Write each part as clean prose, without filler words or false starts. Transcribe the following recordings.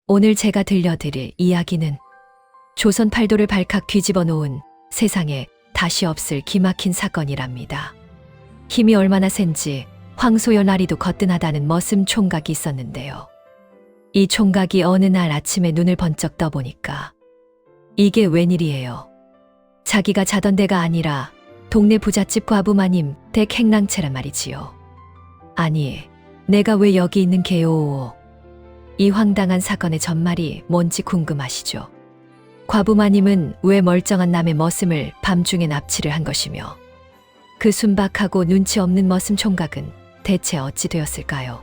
오늘 제가 들려드릴 이야기는 조선 팔도를 발칵 뒤집어 놓은 세상에 다시 없을 기막힌 사건이랍니다. 힘이 얼마나 센지 황소연아리도 거뜬하다는 머슴 총각이 있었는데요. 이 총각이 어느 날 아침에 눈을 번쩍 떠보니까 이게 웬일이에요. 자기가 자던 데가 아니라 동네 부잣집 과부마님 댁 행랑채란 말이지요. 아니, 내가 왜 여기 있는 게요? 이 황당한 사건의 전말이 뭔지 궁금하시죠? 과부마님은 왜 멀쩡한 남의 머슴을 밤중에 납치를 한 것이며 그 순박하고 눈치 없는 머슴 총각은 대체 어찌 되었을까요?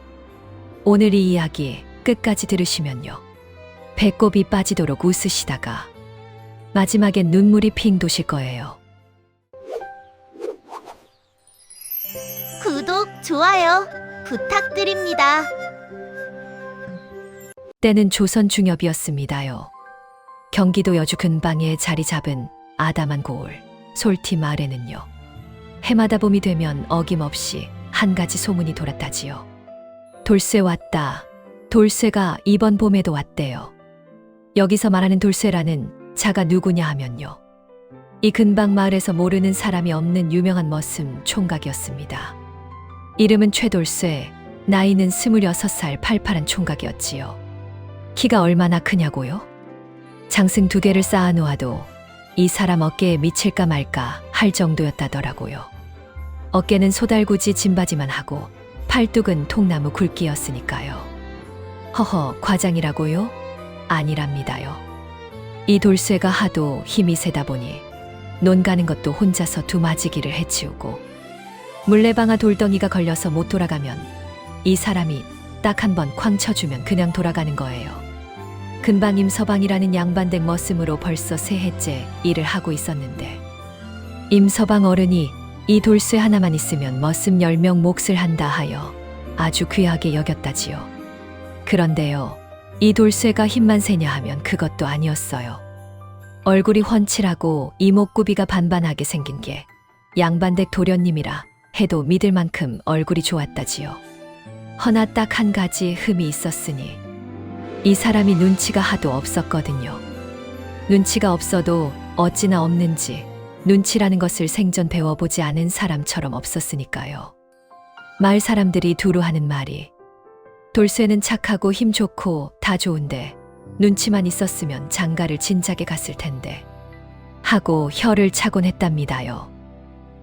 오늘 이 이야기 끝까지 들으시면요. 배꼽이 빠지도록 웃으시다가 마지막엔 눈물이 핑 도실 거예요. 구독, 좋아요 부탁드립니다. 때는 조선 중엽이었습니다요. 경기도 여주 근방에 자리 잡은 아담한 고을 솔티 마을에는요. 해마다 봄이 되면 어김없이 한 가지 소문이 돌았다지요. 돌쇠 왔다. 돌쇠가 이번 봄에도 왔대요. 여기서 말하는 돌쇠라는 자가 누구냐 하면요. 이 근방 마을에서 모르는 사람이 없는 유명한 머슴 총각이었습니다. 이름은 최돌쇠, 나이는 26살 팔팔한 총각이었지요. 키가 얼마나 크냐고요? 장승 2개를 쌓아놓아도 이 사람 어깨에 미칠까 말까 할 정도였다더라고요. 어깨는 소달구지 진바지만 하고 팔뚝은 통나무 굵기였으니까요. 허허, 과장이라고요? 아니랍니다요. 이 돌쇠가 하도 힘이 세다 보니 논 가는 것도 혼자서 두마지기를 해치우고 물레방아 돌덩이가 걸려서 못 돌아가면 이 사람이 딱 한 번 쾅 쳐주면 그냥 돌아가는 거예요. 근방 임서방이라는 양반댁 머슴으로 벌써 3해째 일을 하고 있었는데 임서방 어른이 이 돌쇠 하나만 있으면 머슴 10명 몫을 한다 하여 아주 귀하게 여겼다지요. 그런데요, 이 돌쇠가 힘만 세냐 하면 그것도 아니었어요. 얼굴이 훤칠하고 이목구비가 반반하게 생긴 게 양반댁 도련님이라 해도 믿을 만큼 얼굴이 좋았다지요. 허나 딱 한 가지 흠이 있었으니 이 사람이 눈치가 하도 없었거든요. 눈치가 없어도 어찌나 없는지 눈치라는 것을 생전 배워보지 않은 사람처럼 없었으니까요. 마을 사람들이 두루 하는 말이 돌쇠는 착하고 힘 좋고 다 좋은데 눈치만 있었으면 장가를 진작에 갔을 텐데 하고 혀를 차곤 했답니다요.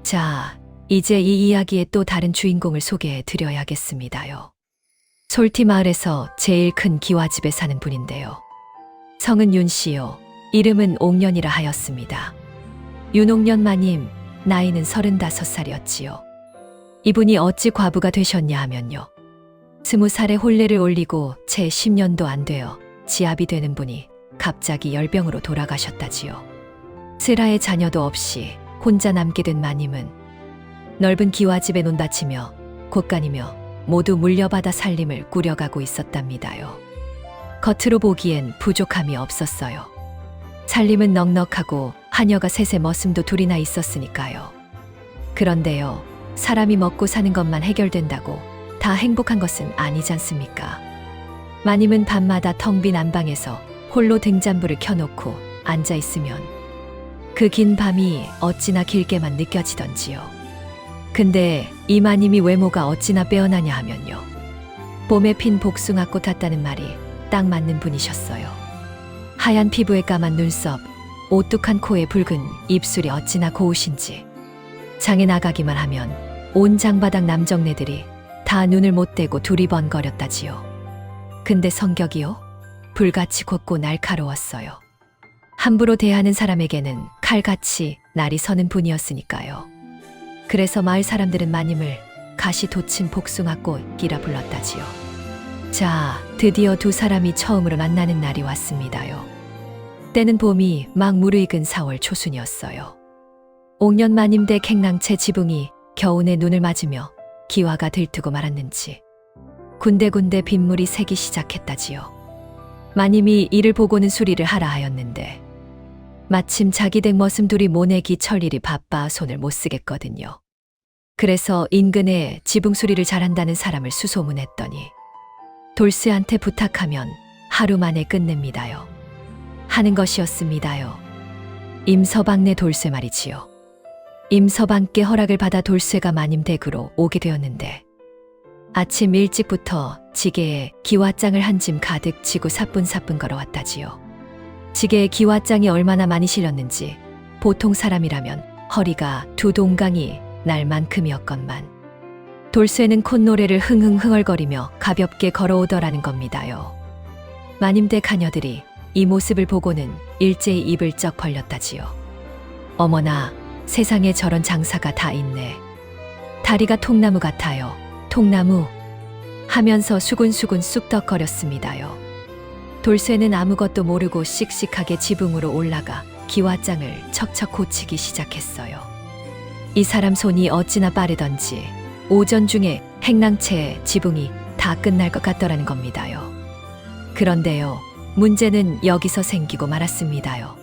자, 이제 이 이야기의 또 다른 주인공을 소개해 드려야겠습니다요. 솔티 마을에서 제일 큰 기와집에 사는 분인데요. 성은 윤씨요. 이름은 옥년이라 하였습니다. 윤옥년 마님, 나이는 35살이었지요. 이분이 어찌 과부가 되셨냐 하면요. 20살에 혼례를 올리고 채 10년도 안 되어 지압이 되는 분이 갑자기 열병으로 돌아가셨다지요. 슬하의 자녀도 없이 혼자 남게 된 마님은 넓은 기와집에 논밭이며 곳간이며 모두 물려받아 살림을 꾸려가고 있었답니다요. 겉으로 보기엔 부족함이 없었어요. 살림은 넉넉하고 하녀가 셋의 머슴도 2이나 있었으니까요. 그런데요, 사람이 먹고 사는 것만 해결된다고 다 행복한 것은 아니지 않습니까? 마님은 밤마다 텅 빈 안방에서 홀로 등잔불을 켜놓고 앉아있으면 그 긴 밤이 어찌나 길게만 느껴지던지요. 근데 이 마님이 외모가 어찌나 빼어나냐 하면요. 봄에 핀 복숭아꽃 같다는 말이 딱 맞는 분이셨어요. 하얀 피부에 까만 눈썹, 오뚝한 코에 붉은 입술이 어찌나 고우신지 장에 나가기만 하면 온 장바닥 남정네들이 다 눈을 못 떼고 두리번거렸다지요. 근데 성격이요? 불같이 곱고 날카로웠어요. 함부로 대하는 사람에게는 칼같이 날이 서는 분이었으니까요. 그래서 마을 사람들은 마님을 가시 돋친 복숭아꽃이라 불렀다지요. 자, 드디어 2 사람이 처음으로 만나는 날이 왔습니다요. 때는 봄이 막 무르익은 4월 초순이었어요. 옥년 마님 댁 행랑채 지붕이 겨우내 눈을 맞으며 기와가 들뜨고 말았는지 군데군데 빗물이 새기 시작했다지요. 마님이 이를 보고는 수리를 하라 하였는데 마침 자기 댁 머슴 2이 모내기 철일이 바빠 손을 못 쓰겠거든요. 그래서 인근에 지붕 수리를 잘한다는 사람을 수소문했더니 돌쇠한테 부탁하면 하루 만에 끝냅니다요. 하는 것이었습니다요. 임서방네 돌쇠 말이지요. 임서방께 허락을 받아 돌쇠가 마님 댁으로 오게 되었는데 아침 일찍부터 지게에 기와장을 한 짐 가득 지고 사뿐사뿐 걸어왔다지요. 지게에 기와장이 얼마나 많이 실렸는지 보통 사람이라면 허리가 두 동강이 날 만큼이었건만 돌쇠는 콧노래를 흥흥 흥얼거리며 가볍게 걸어오더라는 겁니다요. 마님댁 가녀들이 이 모습을 보고는 일제히 입을 쩍 벌렸다지요. 어머나, 세상에 저런 장사가 다 있네. 다리가 통나무 같아요. 통나무 하면서 수군수군 쑥덕거렸습니다요. 돌쇠는 아무것도 모르고 씩씩하게 지붕으로 올라가 기와장을 척척 고치기 시작했어요. 이 사람 손이 어찌나 빠르던지 오전 중에 행랑채 지붕이 다 끝날 것 같더라는 겁니다요. 그런데요, 문제는 여기서 생기고 말았습니다요.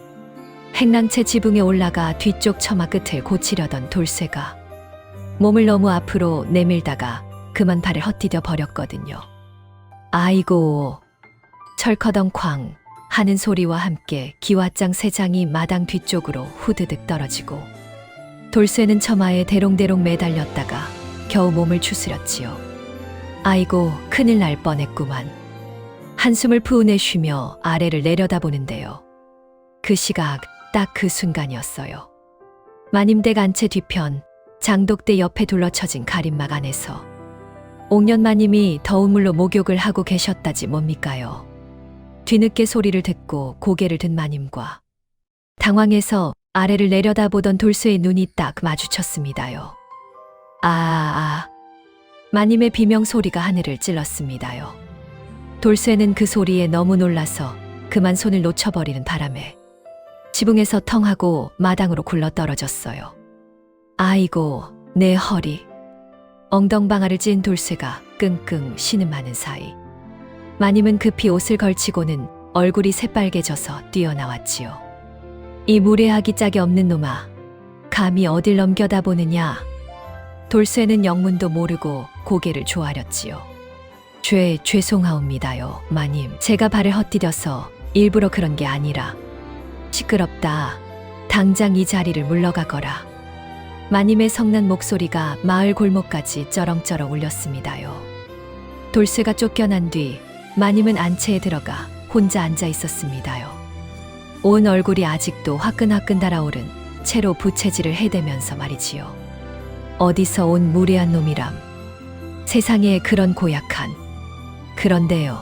행랑채 지붕에 올라가 뒤쪽 처마 끝을 고치려던 돌쇠가 몸을 너무 앞으로 내밀다가 그만 발을 헛디뎌 버렸거든요. 아이고, 철커덩쾅 하는 소리와 함께 기와장 세 장이 마당 뒤쪽으로 후드득 떨어지고 돌쇠는 처마에 대롱대롱 매달렸다가 겨우 몸을 추스렸지요. 아이고, 큰일 날 뻔했구만. 한숨을 푸으내 쉬며 아래를 내려다보는데요. 그 시각 딱 그 순간이었어요. 마님댁 안채 뒤편 장독대 옆에 둘러쳐진 가림막 안에서 옥년마님이 더운 물로 목욕을 하고 계셨다지 뭡니까요. 뒤늦게 소리를 듣고 고개를 든 마님과 당황해서 아래를 내려다보던 돌쇠의 눈이 딱 마주쳤습니다요. 마님의 비명소리가 하늘을 찔렀습니다요. 돌쇠는 그 소리에 너무 놀라서 그만 손을 놓쳐버리는 바람에 지붕에서 텅 하고 마당으로 굴러 떨어졌어요. 아이고, 내 허리. 엉덩방아를 찐 돌쇠가 끙끙 신음하는 사이 마님은 급히 옷을 걸치고는 얼굴이 새빨개져서 뛰어나왔지요. 이 무례하기 짝이 없는 놈아, 감히 어딜 넘겨다보느냐. 돌쇠는 영문도 모르고 고개를 조아렸지요. 죄송하옵니다요, 마님. 제가 발을 헛디뎌서 일부러 그런 게 아니라. 시끄럽다. 당장 이 자리를 물러가거라. 마님의 성난 목소리가 마을 골목까지 쩌렁쩌렁 울렸습니다요. 돌쇠가 쫓겨난 뒤 마님은 안채에 들어가 혼자 앉아 있었습니다요. 온 얼굴이 아직도 화끈화끈 달아오른 채로 부채질을 해대면서 말이지요. 어디서 온 무례한 놈이람. 세상에 그런 고약한. 그런데요,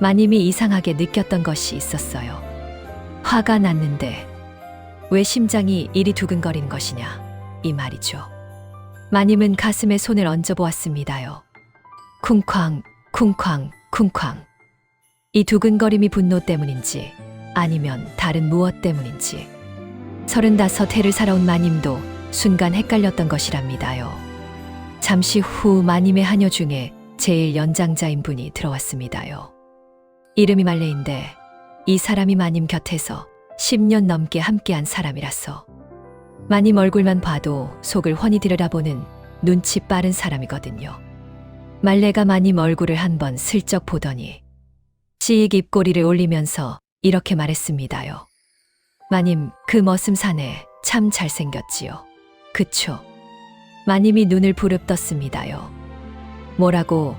마님이 이상하게 느꼈던 것이 있었어요. 화가 났는데 왜 심장이 이리 두근거린 것이냐, 이 말이죠. 마님은 가슴에 손을 얹어 보았습니다요. 쿵쾅, 쿵쾅, 쿵쾅. 이 두근거림이 분노 때문인지 아니면 다른 무엇 때문인지 35해를 살아온 마님도 순간 헷갈렸던 것이랍니다요. 잠시 후 마님의 하녀 중에 제일 연장자인 분이 들어왔습니다요. 이름이 말레인데 이 사람이 마님 곁에서 10년 넘게 함께한 사람이라서 마님 얼굴만 봐도 속을 훤히 들여다보는 눈치 빠른 사람이거든요. 말레가 마님 얼굴을 한번 슬쩍 보더니 씩 입꼬리를 올리면서 이렇게 말했습니다요. 마님, 그 머슴사내 참 잘생겼지요. 그쵸? 마님이 눈을 부릅떴습니다요. 뭐라고?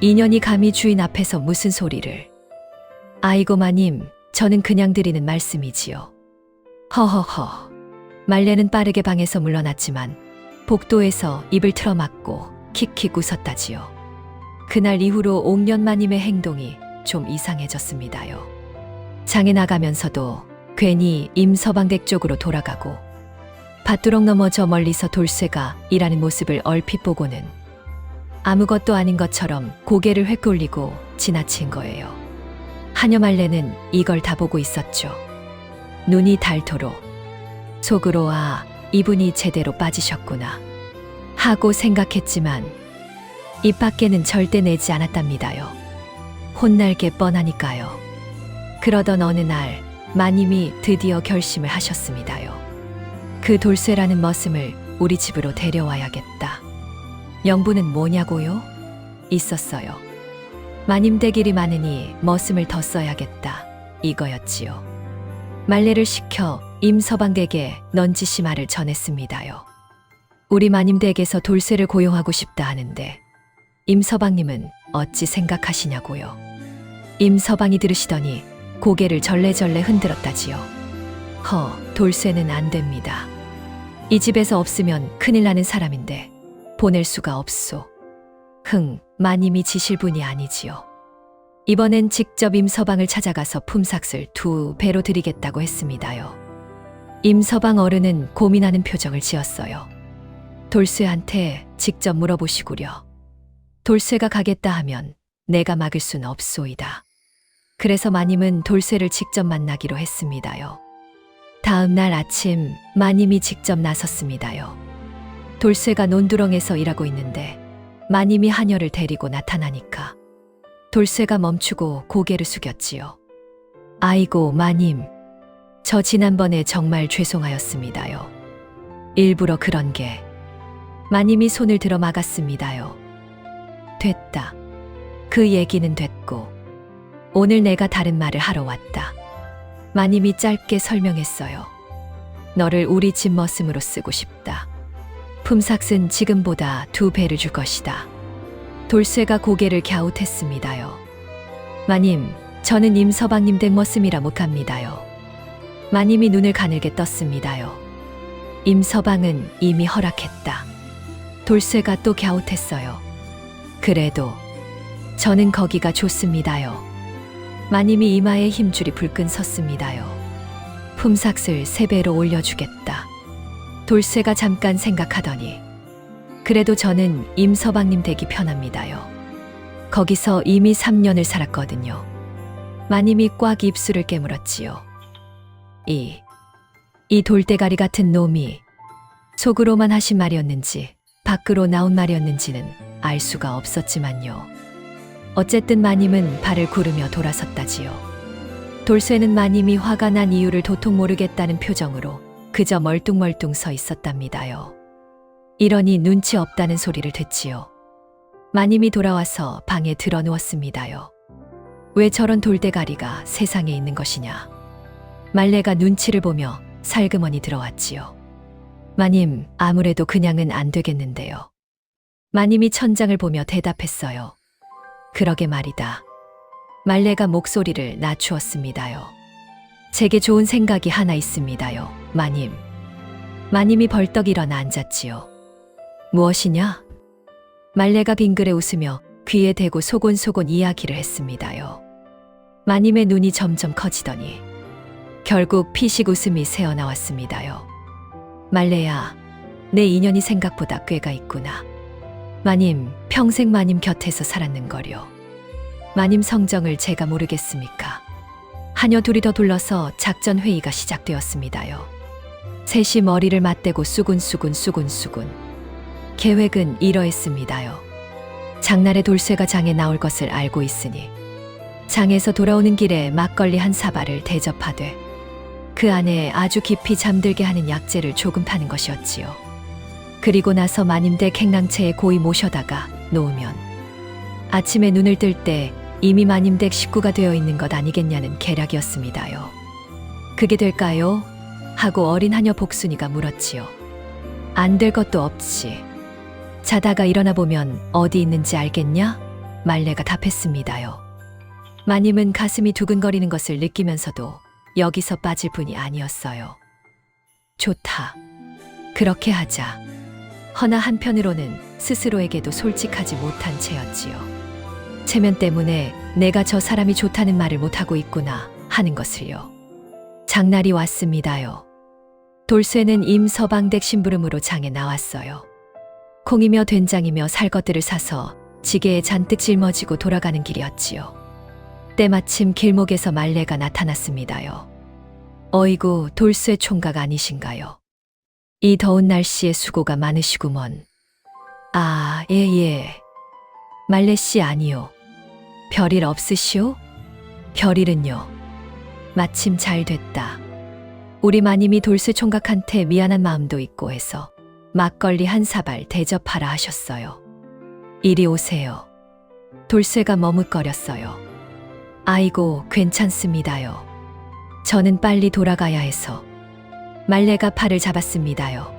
인연이 감히 주인 앞에서 무슨 소리를. 아이고 마님, 저는 그냥 드리는 말씀이지요. 허허허. 말레는 빠르게 방에서 물러났지만 복도에서 입을 틀어막고 킥킥 웃었다지요. 그날 이후로 옥년마님의 행동이 좀 이상해졌습니다요. 장에 나가면서도 괜히 임서방댁 쪽으로 돌아가고 밭두렁 넘어 저 멀리서 돌쇠가 일하는 모습을 얼핏 보고는 아무것도 아닌 것처럼 고개를 획 돌리고 지나친 거예요. 하녀 말레는 이걸 다 보고 있었죠. 눈이 닳도록 속으로 이분이 제대로 빠지셨구나 하고 생각했지만 입 밖에는 절대 내지 않았답니다요. 혼날 게 뻔하니까요. 그러던 어느 날 마님이 드디어 결심을 하셨습니다요. 그 돌쇠라는 머슴을 우리 집으로 데려와야겠다. 명분은 뭐냐고요? 있었어요. 마님 댁 일이 많으니 머슴을 더 써야겠다. 이거였지요. 말례를 시켜 임서방 댁에 넌지시 말을 전했습니다요. 우리 마님 댁에서 돌쇠를 고용하고 싶다 하는데 임서방님은 어찌 생각하시냐고요. 임서방이 들으시더니 고개를 절레절레 흔들었다지요. 돌쇠는 안 됩니다. 이 집에서 없으면 큰일 나는 사람인데 보낼 수가 없소. 마님이 지실 분이 아니지요. 이번엔 직접 임서방을 찾아가서 품삯을 2배로 드리겠다고 했습니다요. 임서방 어른은 고민하는 표정을 지었어요. 돌쇠한테 직접 물어보시구려. 돌쇠가 가겠다 하면 내가 막을 순 없소이다. 그래서 마님은 돌쇠를 직접 만나기로 했습니다요. 다음 날 아침 마님이 직접 나섰습니다요. 돌쇠가 논두렁에서 일하고 있는데 마님이 하녀를 데리고 나타나니까 돌쇠가 멈추고 고개를 숙였지요. 아이고 마님, 저 지난번에 정말 죄송하였습니다요. 일부러 그런 게. 마님이 손을 들어 막았습니다요. 됐다. 그 얘기는 됐고 오늘 내가 다른 말을 하러 왔다. 마님이 짧게 설명했어요. 너를 우리 집 머슴으로 쓰고 싶다. 품삯은 지금보다 2배를 줄 것이다. 돌쇠가 고개를 갸웃했습니다요. 마님, 저는 임서방님 댁 머슴이라 못 갑니다요. 마님이 눈을 가늘게 떴습니다요. 임서방은 이미 허락했다. 돌쇠가 또 갸웃했어요. 그래도 저는 거기가 좋습니다요. 마님이 이마에 힘줄이 불끈 섰습니다요. 품삯을 3배로 올려주겠다. 돌쇠가 잠깐 생각하더니 그래도 저는 임서방님 댁이 편합니다요. 거기서 이미 3년을 살았거든요. 마님이 꽉 입술을 깨물었지요. 이 돌대가리 같은 놈이 속으로만 하신 말이었는지 밖으로 나온 말이었는지는 알 수가 없었지만요. 어쨌든 마님은 발을 구르며 돌아섰다지요. 돌쇠는 마님이 화가 난 이유를 도통 모르겠다는 표정으로 그저 멀뚱멀뚱 서 있었답니다요. 이러니 눈치 없다는 소리를 듣지요. 마님이 돌아와서 방에 들어 누웠습니다요. 왜 저런 돌대가리가 세상에 있는 것이냐. 말레가 눈치를 보며 살그머니 들어왔지요. 마님, 아무래도 그냥은 안 되겠는데요. 마님이 천장을 보며 대답했어요. 그러게 말이다. 말레가 목소리를 낮추었습니다요. 제게 좋은 생각이 하나 있습니다요, 마님. 마님이 벌떡 일어나 앉았지요. 무엇이냐? 말레가 빙그레 웃으며 귀에 대고 소곤소곤 이야기를 했습니다요. 마님의 눈이 점점 커지더니 결국 피식 웃음이 새어나왔습니다요. 말레야, 내 인연이 생각보다 꽤가 있구나. 마님, 평생 마님 곁에서 살았는거려. 마님 성정을 제가 모르겠습니까? 하녀 둘이 더 둘러서 작전 회의가 시작되었습니다요. 셋이 머리를 맞대고 수군수군. 계획은 이러했습니다요. 장날에 돌쇠가 장에 나올 것을 알고 있으니 장에서 돌아오는 길에 막걸리 한 사발을 대접하되 그 안에 아주 깊이 잠들게 하는 약재를 조금 파는 것이었지요. 그리고 나서 마님댁 행랑채에 고이 모셔다가 놓으면 아침에 눈을 뜰 때 이미 마님댁 식구가 되어 있는 것 아니겠냐는 계략이었습니다요. 그게 될까요? 하고 어린 하녀 복순이가 물었지요. 안 될 것도 없지. 자다가 일어나 보면 어디 있는지 알겠냐? 말레가 답했습니다요. 마님은 가슴이 두근거리는 것을 느끼면서도 여기서 빠질 분이 아니었어요. 좋다. 그렇게 하자. 허나 한편으로는 스스로에게도 솔직하지 못한 채였지요. 체면 때문에 내가 저 사람이 좋다는 말을 못하고 있구나 하는 것을요. 장날이 왔습니다요. 돌쇠는 임서방댁 심부름으로 장에 나왔어요. 콩이며 된장이며 살 것들을 사서 지게에 잔뜩 짊어지고 돌아가는 길이었지요. 때마침 길목에서 말레가 나타났습니다요. 어이구, 돌쇠 총각 아니신가요? 이 더운 날씨에 수고가 많으시구먼. 아, 예. 말레씨 아니요. 별일 없으시오? 별일은요. 마침 잘 됐다. 우리 마님이 돌쇠 총각한테 미안한 마음도 있고 해서 막걸리 한 사발 대접하라 하셨어요. 이리 오세요. 돌쇠가 머뭇거렸어요. 아이고, 괜찮습니다요. 저는 빨리 돌아가야 해서. 말레가 팔을 잡았습니다요.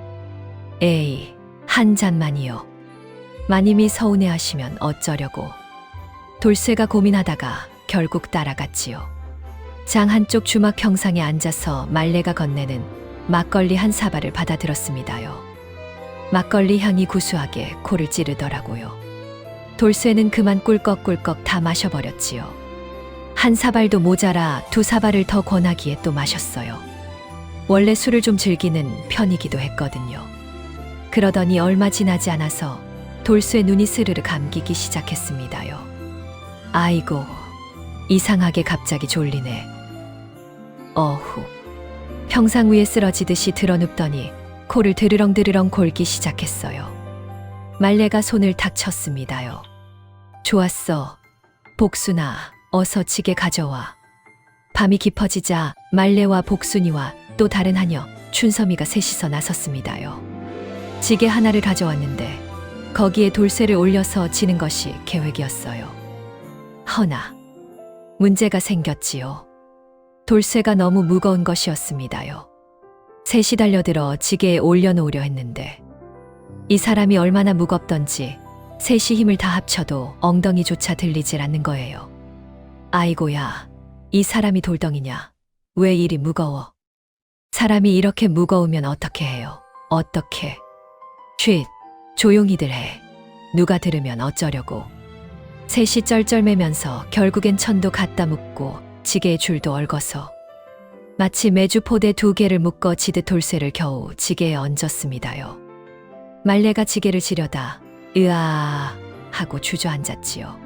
에이, 한 잔만이요. 마님이 서운해하시면 어쩌려고. 돌쇠가 고민하다가 결국 따라갔지요. 장 한쪽 주막 형상에 앉아서 말레가 건네는 막걸리 한 사발을 받아들었습니다요. 막걸리 향이 구수하게 코를 찌르더라고요. 돌쇠는 그만 꿀꺽꿀꺽 다 마셔버렸지요. 한 사발도 모자라 두 사발을 더 권하기에 또 마셨어요. 원래 술을 좀 즐기는 편이기도 했거든요. 그러더니 얼마 지나지 않아서 돌쇠 눈이 스르르 감기기 시작했습니다요. 아이고, 이상하게 갑자기 졸리네. 어후. 평상 위에 쓰러지듯이 드러눕더니 코를 드르렁드르렁 골기 시작했어요. 말레가 손을 탁 쳤습니다요. 좋았어. 복순아, 어서 지게 가져와. 밤이 깊어지자 말레와 복순이와 또 다른 하녀, 춘섬이가 셋이서 나섰습니다요. 지게 하나를 가져왔는데 거기에 돌쇠를 올려서 지는 것이 계획이었어요. 허나 문제가 생겼지요. 돌쇠가 너무 무거운 것이었습니다요. 셋이 달려들어 지게에 올려놓으려 했는데 이 사람이 얼마나 무겁던지 셋이 힘을 다 합쳐도 엉덩이조차 들리질 않는 거예요. 아이고야, 이 사람이 돌덩이냐? 왜 이리 무거워? 사람이 이렇게 무거우면 어떻게 해요? 어떻게? 쉿, 조용히들 해. 누가 들으면 어쩌려고. 셋이 쩔쩔매면서 결국엔 천도 갖다 묶고 지게의 줄도 얽어서 마치 메주 포대 두 개를 묶어 지듯 돌쇠를 겨우 지게에 얹었습니다요. 말레가 지게를 지려다 으아 하고 주저앉았지요.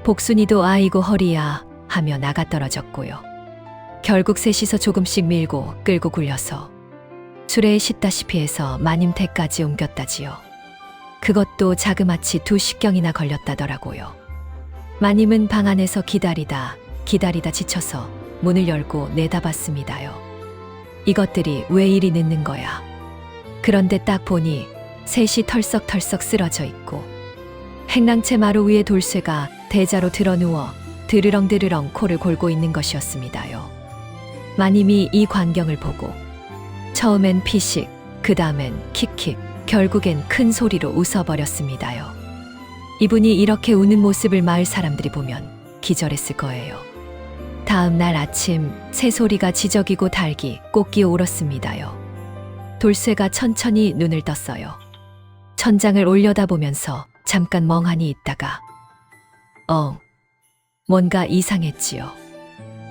복순이도 아이고 허리야 하며 나가떨어졌고요. 결국 셋이서 조금씩 밀고 끌고 굴려서 수레에 싣다시피 해서 마님 댁까지 옮겼다지요. 그것도 자그마치 2시경이나 걸렸다더라고요. 마님은 방 안에서 기다리다 지쳐서 문을 열고 내다봤습니다요. 이것들이 왜 이리 늦는 거야? 그런데 딱 보니 셋이 털썩털썩 쓰러져 있고 행랑채 마루 위에 돌쇠가 대자로 드러누워 드르렁드르렁 코를 골고 있는 것이었습니다요. 마님이 이 광경을 보고 처음엔 피식, 그 다음엔 킥킥, 결국엔 큰 소리로 웃어버렸습니다요. 이분이 이렇게 우는 모습을 마을 사람들이 보면 기절했을 거예요. 다음 날 아침 새소리가 지저귀고 닭이 꽃기어 울었습니다요. 돌쇠가 천천히 눈을 떴어요. 천장을 올려다보면서 잠깐 멍하니 있다가 뭔가 이상했지요.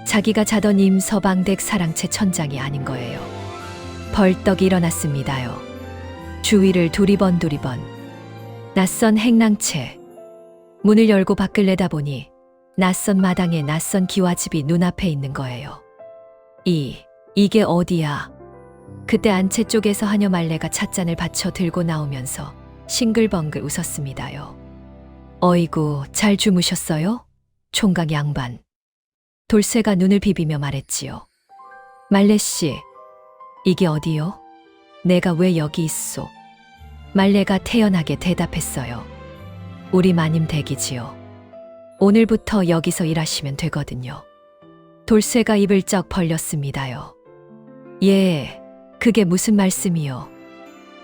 자기가 자던 임서방댁 사랑채 천장이 아닌 거예요. 벌떡 일어났습니다요. 주위를 두리번 낯선 행랑채. 문을 열고 밖을 내다보니 낯선 마당에 낯선 기와집이 눈앞에 있는 거예요. 이게 어디야? 그때 안채 쪽에서 하녀 말레가 찻잔을 받쳐 들고 나오면서 싱글벙글 웃었습니다요. 어이구, 잘 주무셨어요? 총각 양반. 돌쇠가 눈을 비비며 말했지요. 말레씨, 이게 어디요? 내가 왜 여기 있소? 말레가 태연하게 대답했어요. 우리 마님 댁이지요. 오늘부터 여기서 일하시면 되거든요. 돌쇠가 입을 쩍 벌렸습니다요. 예, 그게 무슨 말씀이요?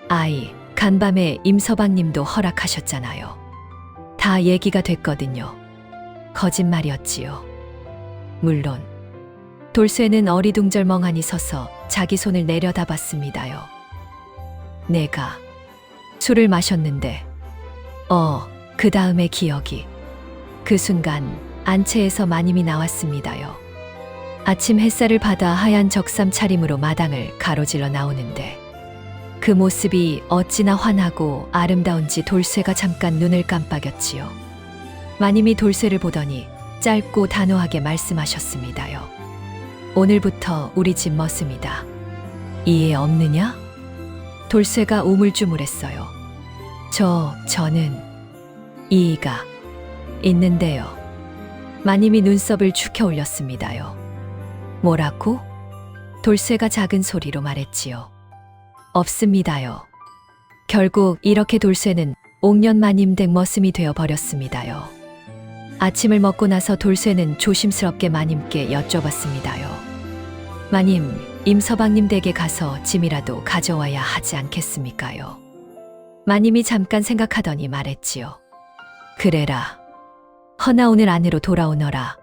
아이, 간밤에 임서방님도 허락하셨잖아요. 다 얘기가 됐거든요. 거짓말이었지요. 물론 돌쇠는 어리둥절 멍하니 서서 자기 손을 내려다봤습니다요. 내가 술을 마셨는데 그 다음에 기억이. 그 순간 안채에서 마님이 나왔습니다요. 아침 햇살을 받아 하얀 적삼 차림으로 마당을 가로질러 나오는데 그 모습이 어찌나 환하고 아름다운지 돌쇠가 잠깐 눈을 깜빡였지요. 마님이 돌쇠를 보더니 짧고 단호하게 말씀하셨습니다요. 오늘부터 우리 집 머슴이다. 이해 없느냐? 돌쇠가 우물쭈물했어요. 저는 이의가 있는데요. 마님이 눈썹을 축혀 올렸습니다요. 뭐라고? 돌쇠가 작은 소리로 말했지요. 없습니다요. 결국 이렇게 돌쇠는 옥년 마님 댁 머슴이 되어 버렸습니다요. 아침을 먹고 나서 돌쇠는 조심스럽게 마님께 여쭤봤습니다요. 마님, 임서방님 댁에 가서 짐이라도 가져와야 하지 않겠습니까요? 마님이 잠깐 생각하더니 말했지요. 그래라. 허나 오늘 안으로 돌아오너라.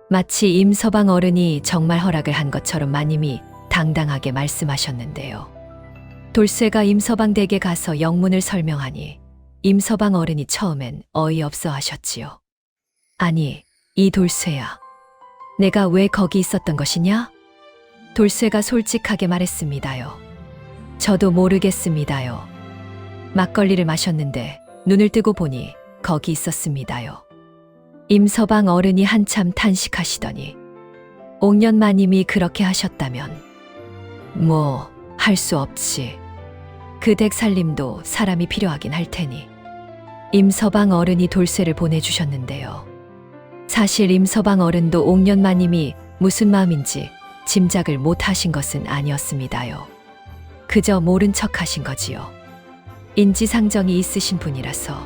마치 임서방 어른이 정말 허락을 한 것처럼 마님이 당당하게 말씀하셨는데요. 돌쇠가 임서방 댁에 가서 영문을 설명하니 임서방 어른이 처음엔 어이없어 하셨지요. 아니, 이 돌쇠야. 내가 왜 거기 있었던 것이냐? 돌쇠가 솔직하게 말했습니다요. 저도 모르겠습니다요. 막걸리를 마셨는데 눈을 뜨고 보니 거기 있었습니다요. 임서방 어른이 한참 탄식하시더니 옥년 마님이 그렇게 하셨다면 뭐 할 수 없지. 그 댁 살림도 사람이 필요하긴 할 테니. 임서방 어른이 돌쇠를 보내주셨는데요. 사실 임서방 어른도 옥년 마님이 무슨 마음인지 짐작을 못하신 것은 아니었습니다요. 그저 모른 척 하신 거지요. 인지상정이 있으신 분이라서.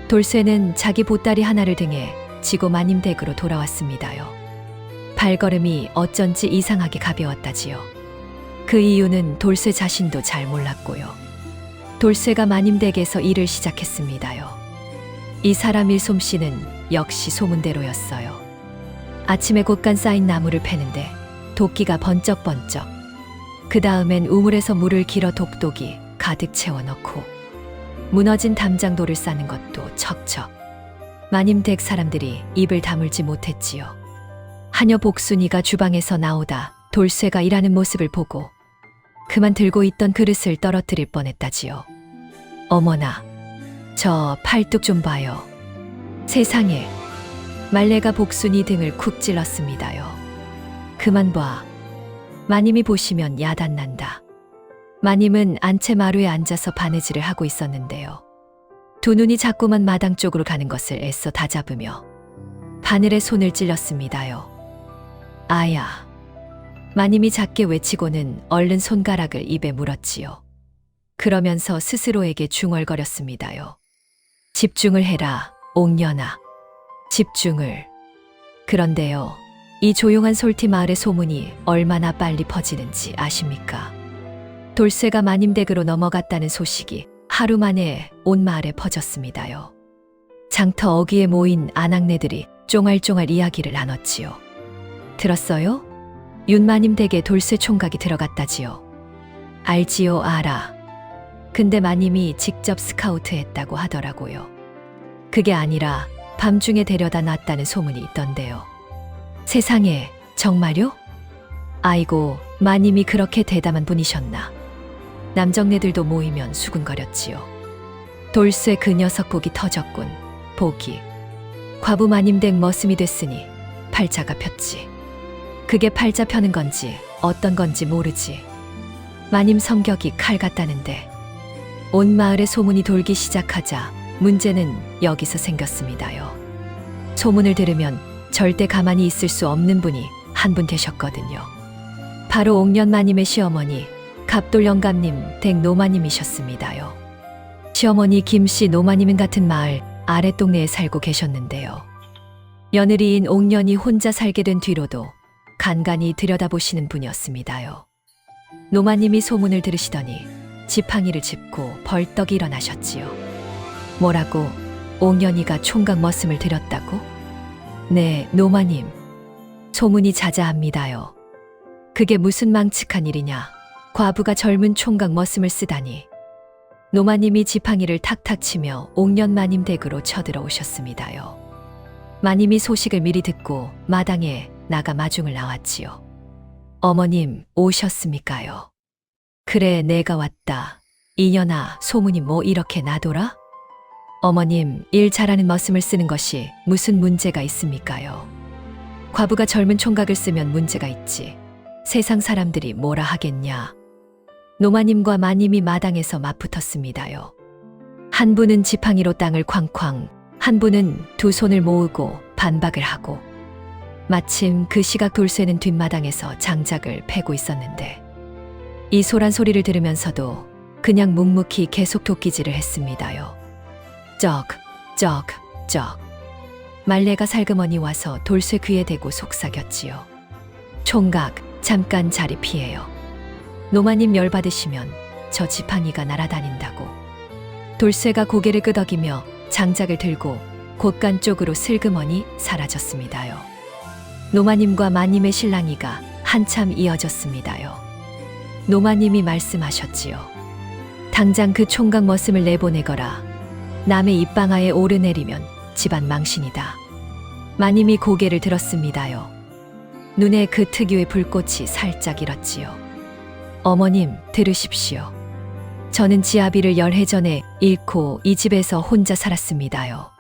돌쇠는 자기 보따리 하나를 등에 지고 마님 댁으로 돌아왔습니다요. 발걸음이 어쩐지 이상하게 가벼웠다지요. 그 이유는 돌쇠 자신도 잘 몰랐고요. 돌쇠가 마님 댁에서 일을 시작했습니다요. 이 사람 일 솜씨는 역시 소문대로였어요. 아침에 곳간 쌓인 나무를 패는데 도끼가 번쩍번쩍. 그 다음엔 우물에서 물을 길어 독독이 가득 채워 넣고 무너진 담장돌을 싸는 것도 척척. 마님 댁 사람들이 입을 다물지 못했지요. 하녀 복순이가 주방에서 나오다 돌쇠가 일하는 모습을 보고 그만 들고 있던 그릇을 떨어뜨릴 뻔했다지요. 어머나, 저 팔뚝 좀 봐요. 세상에. 말레가 복순이 등을 쿡 찔렀습니다요. 그만 봐. 마님이 보시면 야단난다. 마님은 안채 마루에 앉아서 바느질을 하고 있었는데요. 두 눈이 자꾸만 마당 쪽으로 가는 것을 애써 다잡으며 바늘에 손을 찔렀습니다요. 아야. 마님이 작게 외치고는 얼른 손가락을 입에 물었지요. 그러면서 스스로에게 중얼거렸습니다요. 집중을 해라, 옥년아. 집중을. 그런데요, 이 조용한 솔티 마을의 소문이 얼마나 빨리 퍼지는지 아십니까? 돌쇠가 마님 댁으로 넘어갔다는 소식이 하루 만에 온 마을에 퍼졌습니다요. 장터 어귀에 모인 아낙네들이 쫑알쫑알 이야기를 나눴지요. 들었어요? 윤마님 댁에 돌쇠 총각이 들어갔다지요. 알지요, 알아. 근데 마님이 직접 스카우트했다고 하더라고요. 그게 아니라 밤중에 데려다 놨다는 소문이 있던데요. 세상에, 정말요? 아이고, 마님이 그렇게 대담한 분이셨나. 남정네들도 모이면 수군거렸지요. 돌쇠 그 녀석 복이 터졌군. 복이. 과부 마님 댁 머슴이 됐으니 팔자가 폈지. 그게 팔자 펴는 건지 어떤 건지 모르지. 마님 성격이 칼 같다는데 온 마을에 소문이 돌기 시작하자 문제는 여기서 생겼습니다요. 소문을 들으면 절대 가만히 있을 수 없는 분이 한 분 계셨거든요. 바로 옥년 마님의 시어머니 갑돌 영감님 댁 노마님이셨습니다요. 시어머니 김씨 노마님은 같은 마을 아랫동네에 살고 계셨는데요. 며느리인 옥년이 혼자 살게 된 뒤로도 간간히 들여다보시는 분이었습니다요. 노마님이 소문을 들으시더니 지팡이를 짚고 벌떡 일어나셨지요. 뭐라고? 옥년이가 총각 머슴을 들였다고? 네, 노마님. 소문이 자자합니다요. 그게 무슨 망측한 일이냐. 과부가 젊은 총각 머슴을 쓰다니. 노마님이 지팡이를 탁탁 치며 옥년 마님 댁으로 쳐들어오셨습니다요. 마님이 소식을 미리 듣고 마당에 나가 마중을 나왔지요. 어머님, 오셨습니까요? 그래, 내가 왔다. 이년아, 소문이 뭐 이렇게 나돌아? 어머님, 일 잘하는 머슴을 쓰는 것이 무슨 문제가 있습니까요? 과부가 젊은 총각을 쓰면 문제가 있지. 세상 사람들이 뭐라 하겠냐. 노마님과 마님이 마당에서 맞붙었습니다요. 한 분은 지팡이로 땅을 쾅쾅, 한 분은 두 손을 모으고 반박을 하고 마침 그 시각 돌쇠는 뒷마당에서 장작을 패고 있었는데 이 소란 소리를 들으면서도 그냥 묵묵히 계속 도끼질을 했습니다요. 쩍, 쩍, 쩍. 말레가 살그머니 와서 돌쇠 귀에 대고 속삭였지요. 총각, 잠깐 자리 피해요. 노마님 열받으시면 저 지팡이가 날아다닌다고. 돌쇠가 고개를 끄덕이며 장작을 들고 곳간 쪽으로 슬그머니 사라졌습니다요. 노마님과 마님의 실랑이가 한참 이어졌습니다요. 노마님이 말씀하셨지요. 당장 그 총각 머슴을 내보내거라. 남의 입방아에 오르내리면 집안 망신이다. 마님이 고개를 들었습니다요. 눈에 그 특유의 불꽃이 살짝 일었지요. 어머님, 들으십시오. 저는 지아비를 열해 전에 잃고 이 집에서 혼자 살았습니다요.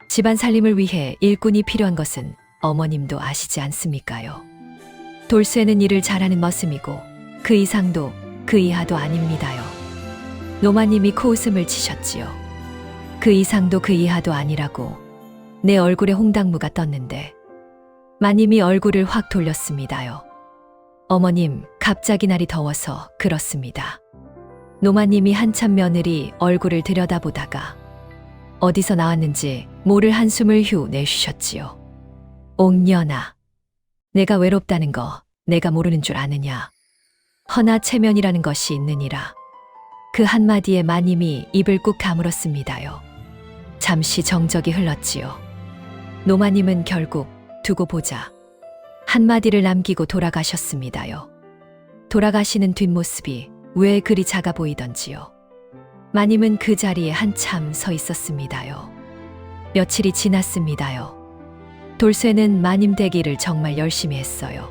집안 살림을 위해 일꾼이 필요한 것은 어머님도 아시지 않습니까요? 돌쇠는 일을 잘하는 머슴이고 그 이상도 그 이하도 아닙니다요. 노마님이 코웃음을 치셨지요. 그 이상도 그 이하도 아니라고. 내 얼굴에 홍당무가 떴는데 마님이 얼굴을 확 돌렸습니다요. 어머님, 갑자기 날이 더워서 그렇습니다. 노마님이 한참 며느리 얼굴을 들여다보다가 어디서 나왔는지 모를 한숨을 휴 내쉬셨지요. 옥년아, 내가 외롭다는 거 내가 모르는 줄 아느냐. 허나 체면이라는 것이 있느니라. 그 한마디에 마님이 입을 꾹 다물었습니다요. 잠시 정적이 흘렀지요. 노마님은 결국 두고 보자 한마디를 남기고 돌아가셨습니다요. 돌아가시는 뒷모습이 왜 그리 작아 보이던지요. 마님은 그 자리에 한참 서 있었습니다요. 며칠이 지났습니다요. 돌쇠는 마님 대기를 정말 열심히 했어요.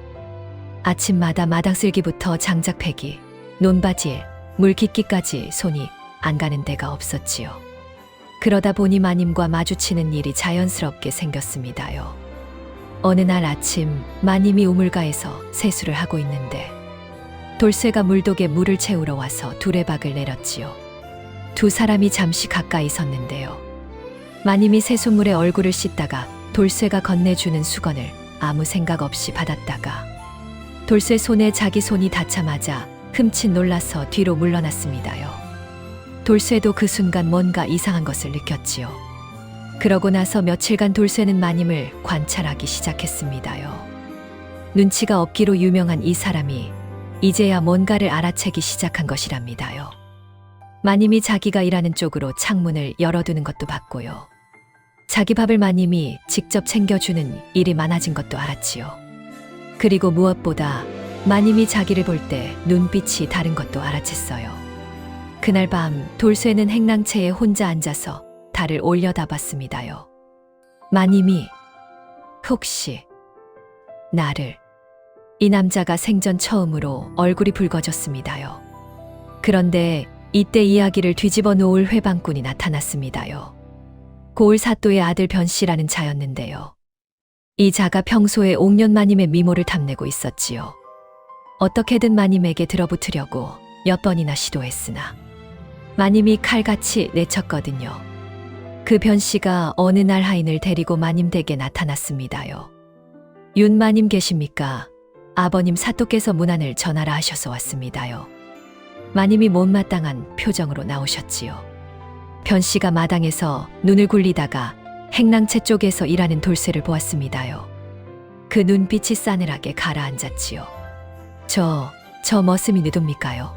아침마다 마당 쓸기부터 장작 패기, 논바질, 물 깃기까지 손이 안 가는 데가 없었지요. 그러다 보니 마님과 마주치는 일이 자연스럽게 생겼습니다요. 어느 날 아침 마님이 우물가에서 세수를 하고 있는데 돌쇠가 물독에 물을 채우러 와서 두레박을 내렸지요. 두 사람이 잠시 가까이 섰는데요. 마님이 세수물에 얼굴을 씻다가 돌쇠가 건네주는 수건을 아무 생각 없이 받았다가 돌쇠 손에 자기 손이 닿자마자 흠칫 놀라서 뒤로 물러났습니다요. 돌쇠도 그 순간 뭔가 이상한 것을 느꼈지요. 그러고 나서 며칠간 돌쇠는 마님을 관찰하기 시작했습니다요. 눈치가 없기로 유명한 이 사람이 이제야 뭔가를 알아채기 시작한 것이랍니다요. 마님이 자기가 일하는 쪽으로 창문을 열어두는 것도 봤고요. 자기 밥을 마님이 직접 챙겨주는 일이 많아진 것도 알았지요. 그리고 무엇보다 마님이 자기를 볼 때 눈빛이 다른 것도 알아챘어요. 그날 밤 돌쇠는 행랑채에 혼자 앉아서 달을 올려다봤습니다요. 마님이 혹시 나를 이 남자가 생전 처음으로 얼굴이 붉어졌습니다요. 그런데 이때 이야기를 뒤집어 놓을 회방꾼이 나타났습니다요. 고을 사또의 아들 변씨라는 자였는데요. 이 자가 평소에 옥년 마님의 미모를 탐내고 있었지요. 어떻게든 마님에게 들어붙으려고 몇 번이나 시도했으나 마님이 칼같이 내쳤거든요. 그 변씨가 어느 날 하인을 데리고 마님 댁에 나타났습니다요. 윤 마님 계십니까? 아버님 사또께서 문안을 전하라 하셔서 왔습니다요. 마님이 못마땅한 표정으로 나오셨지요. 변씨가 마당에서 눈을 굴리다가 행랑채 쪽에서 일하는 돌쇠를 보았습니다요. 그 눈빛이 싸늘하게 가라앉았지요. 저 머슴이 누굽니까요?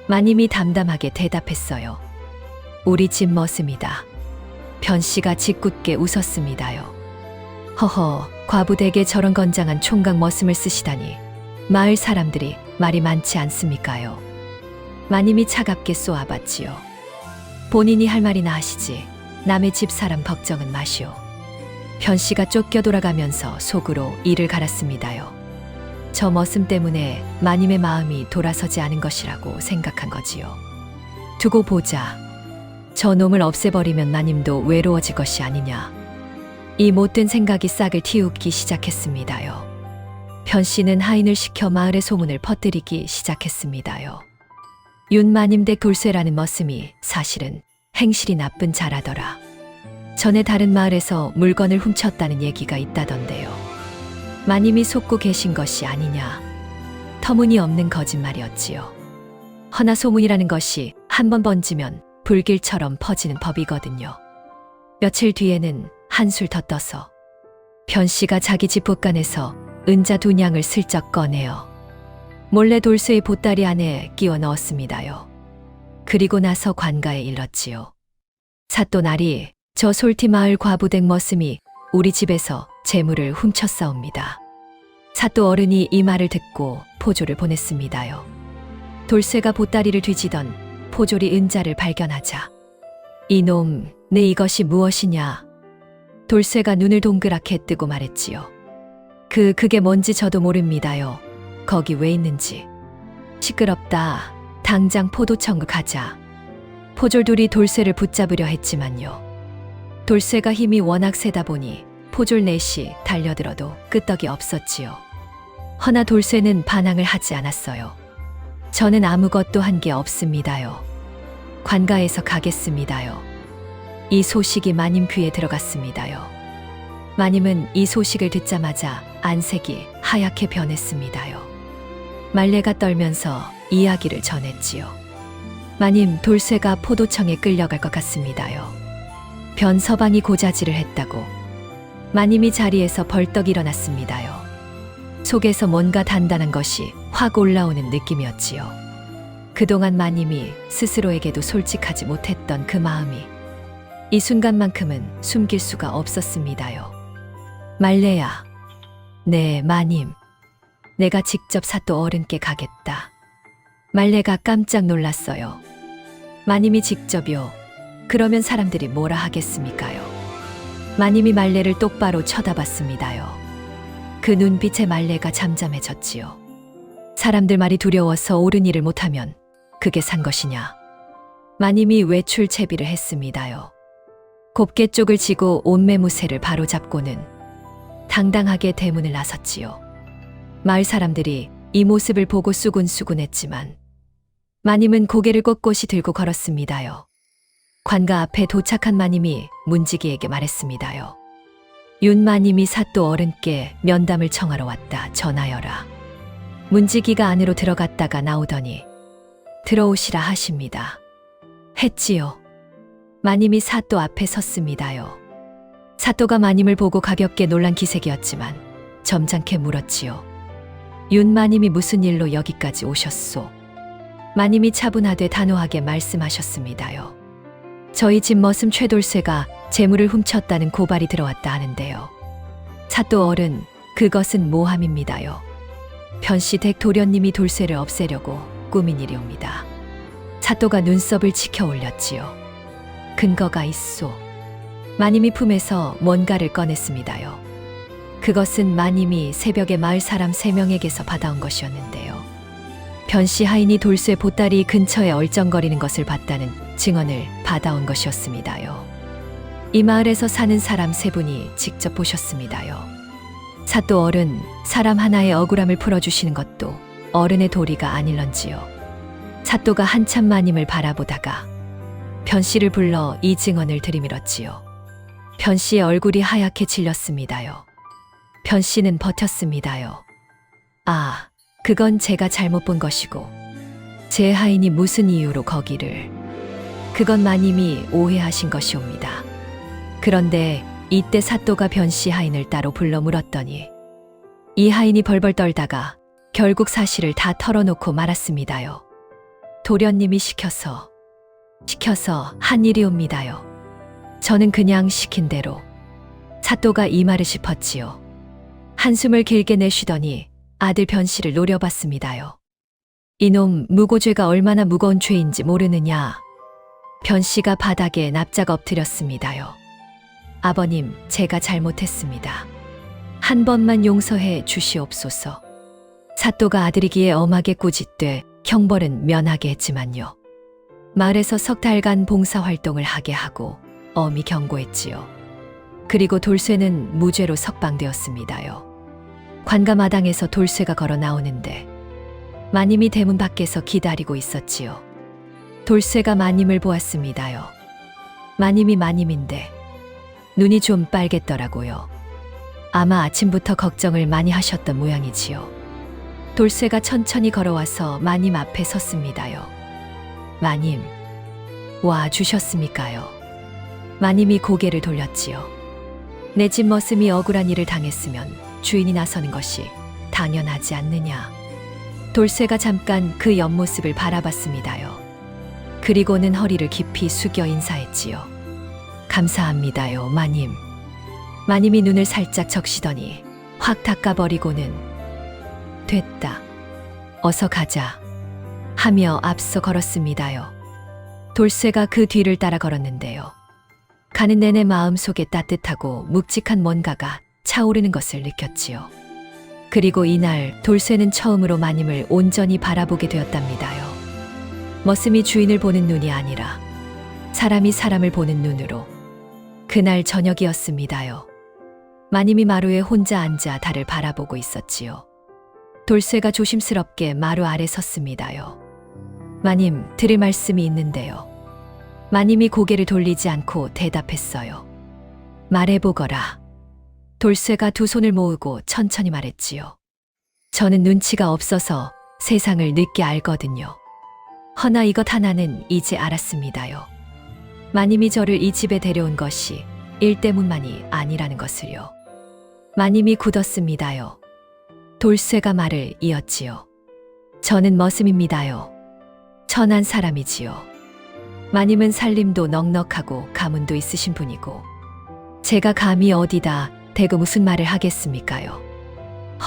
마님이 담담하게 대답했어요. 우리 집 머슴이다. 변씨가 짓궂게 웃었습니다요. 허허, 과부댁에 저런 건장한 총각 머슴을 쓰시다니 마을 사람들이 말이 많지 않습니까요? 마님이 차갑게 쏘아봤지요. 본인이 할 말이나 하시지 남의 집 사람 걱정은 마시오. 변씨가 쫓겨 돌아가면서 속으로 이를 갈았습니다요. 저 머슴 때문에 마님의 마음이 돌아서지 않은 것이라고 생각한 거지요. 두고 보자. 저 놈을 없애버리면 마님도 외로워질 것이 아니냐. 이 못된 생각이 싹을 틔우기 시작했습니다요. 변씨는 하인을 시켜 마을의 소문을 퍼뜨리기 시작했습니다요. 윤마님 댁 돌쇠라는 머슴이 사실은 행실이 나쁜 자라더라. 전에 다른 마을에서 물건을 훔쳤다는 얘기가 있다던데요. 마님이 속고 계신 것이 아니냐. 터무니없는 거짓말이었지요. 허나 소문이라는 것이 한 번 번지면 불길처럼 퍼지는 법이거든요. 며칠 뒤에는 한술 더 떠서 변씨가 자기 집봇간에서 은자 2냥을 슬쩍 꺼내어 몰래 돌쇠의 보따리 안에 끼워 넣었습니다요. 그리고 나서 관가에 일렀지요. 사또 날이 저 솔티 마을 과부댁 머슴이 우리 집에서 재물을 훔쳤사옵니다. 사또 어른이 이 말을 듣고 포졸을 보냈습니다요. 돌쇠가 보따리를 뒤지던 포졸이 은자를 발견하자 이놈, 내 이것이 무엇이냐? 돌쇠가 눈을 동그랗게 뜨고 말했지요. 그게 뭔지 저도 모릅니다요. 거기 왜 있는지. 시끄럽다. 당장 포도청구 가자. 포졸 둘이 돌쇠를 붙잡으려 했지만요. 돌쇠가 힘이 워낙 세다 보니 포졸 넷이 달려들어도 끄떡이 없었지요. 허나 돌쇠는 반항을 하지 않았어요. 저는 아무것도 한 게 없습니다요. 관가에서 가겠습니다요. 이 소식이 마님 귀에 들어갔습니다요. 마님은 이 소식을 듣자마자 안색이 하얗게 변했습니다요. 말레가 떨면서 이야기를 전했지요. 마님, 돌쇠가 포도청에 끌려갈 것 같습니다요. 변서방이 고자질을 했다고. 마님이 자리에서 벌떡 일어났습니다요. 속에서 뭔가 단단한 것이 확 올라오는 느낌이었지요. 그동안 마님이 스스로에게도 솔직하지 못했던 그 마음이 이 순간만큼은 숨길 수가 없었습니다요. 말레야. 네, 마님. 내가 직접 사또 어른께 가겠다. 말레가 깜짝 놀랐어요. 마님이 직접요. 그러면 사람들이 뭐라 하겠습니까요? 마님이 말레를 똑바로 쳐다봤습니다요. 그 눈빛에 말레가 잠잠해졌지요. 사람들 말이 두려워서 옳은 일을 못하면 그게 산 것이냐. 마님이 외출 채비를 했습니다요. 곱게 쪽을 쥐고 옷매무새를 바로잡고는 당당하게 대문을 나섰지요. 마을 사람들이 이 모습을 보고 수군수군했지만 마님은 고개를 꼿꼿이 들고 걸었습니다요. 관가 앞에 도착한 마님이 문지기에게 말했습니다요. 윤마님이 사또 어른께 면담을 청하러 왔다. 전하여라. 문지기가 안으로 들어갔다가 나오더니 들어오시라 하십니다. 했지요. 마님이 사또 앞에 섰습니다요. 사또가 마님을 보고 가볍게 놀란 기색이었지만 점잖게 물었지요. 윤마님이 무슨 일로 여기까지 오셨소? 마님이 차분하되 단호하게 말씀하셨습니다요. 저희 집 머슴 최돌쇠가 재물을 훔쳤다는 고발이 들어왔다 하는데요. 사또 어른, 그것은 모함입니다요. 변씨 댁 도련님이 돌쇠를 없애려고 꾸민 일이옵니다. 사또가 눈썹을 치켜 올렸지요. 근거가 있소. 마님이 품에서 뭔가를 꺼냈습니다요. 그것은 마님이 새벽에 마을 사람 3명에게서 받아온 것이었는데요. 변씨 하인이 돌쇠 보따리 근처에 얼쩡거리는 것을 봤다는 증언을 받아온 것이었습니다요. 이 마을에서 사는 사람 3분이 직접 보셨습니다요. 사또 어른, 사람 하나의 억울함을 풀어주시는 것도 어른의 도리가 아닐런지요. 사또가 한참 마님을 바라보다가 변씨를 불러 이 증언을 들이밀었지요. 변씨의 얼굴이 하얗게 질렸습니다요. 변씨는 버텼습니다요. 아, 그건 제가 잘못 본 것이고 제 하인이 무슨 이유로 거기를. 그건 마님이 오해하신 것이옵니다. 그런데 이때 사또가 변씨 하인을 따로 불러 물었더니 이 하인이 벌벌 떨다가 결국 사실을 다 털어놓고 말았습니다요. 도련님이 시켜서 한 일이옵니다요. 저는 그냥 시킨 대로. 사또가 이 말을 짚었지요. 한숨을 길게 내쉬더니 아들 변씨를 노려봤습니다요. 이놈 무고죄가 얼마나 무거운 죄인지 모르느냐. 변씨가 바닥에 납작 엎드렸습니다요. 아버님, 제가 잘못했습니다. 한 번만 용서해 주시옵소서. 사또가 아들이기에 엄하게 꾸짖되 형벌은 면하게 했지만요. 마을에서 석 달간 봉사활동을 하게 하고 엄히 경고했지요. 그리고 돌쇠는 무죄로 석방되었습니다요. 관가마당에서 돌쇠가 걸어 나오는데 마님이 대문 밖에서 기다리고 있었지요. 돌쇠가 마님을 보았습니다요. 마님이 마님인데 눈이 좀 빨갰더라고요. 아마 아침부터 걱정을 많이 하셨던 모양이지요. 돌쇠가 천천히 걸어와서 마님 앞에 섰습니다요. 마님, 와 주셨습니까요? 마님이 고개를 돌렸지요. 내 집 머슴이 억울한 일을 당했으면 주인이 나서는 것이 당연하지 않느냐. 돌쇠가 잠깐 그 옆모습을 바라봤습니다요. 그리고는 허리를 깊이 숙여 인사했지요. 감사합니다요, 마님. 마님이 눈을 살짝 적시더니 확 닦아버리고는 됐다. 어서 가자. 하며 앞서 걸었습니다요. 돌쇠가 그 뒤를 따라 걸었는데요. 가는 내내 마음속에 따뜻하고 묵직한 뭔가가 차오르는 것을 느꼈지요. 그리고 이날 돌쇠는 처음으로 마님을 온전히 바라보게 되었답니다요. 머슴이 주인을 보는 눈이 아니라 사람이 사람을 보는 눈으로. 그날 저녁이었습니다요. 마님이 마루에 혼자 앉아 달을 바라보고 있었지요. 돌쇠가 조심스럽게 마루 아래 섰습니다요. 마님, 드릴 말씀이 있는데요. 마님이 고개를 돌리지 않고 대답했어요. 말해보거라. 돌쇠가 두 손을 모으고 천천히 말했지요. 저는 눈치가 없어서 세상을 늦게 알거든요. 허나 이것 하나는 이제 알았습니다요. 마님이 저를 이 집에 데려온 것이 일 때문만이 아니라는 것을요. 마님이 굳었습니다요. 돌쇠가 말을 이었지요. 저는 머슴입니다요. 천한 사람이지요. 마님은 살림도 넉넉하고 가문도 있으신 분이고 제가 감히 어디다 대고 무슨 말을 하겠습니까요.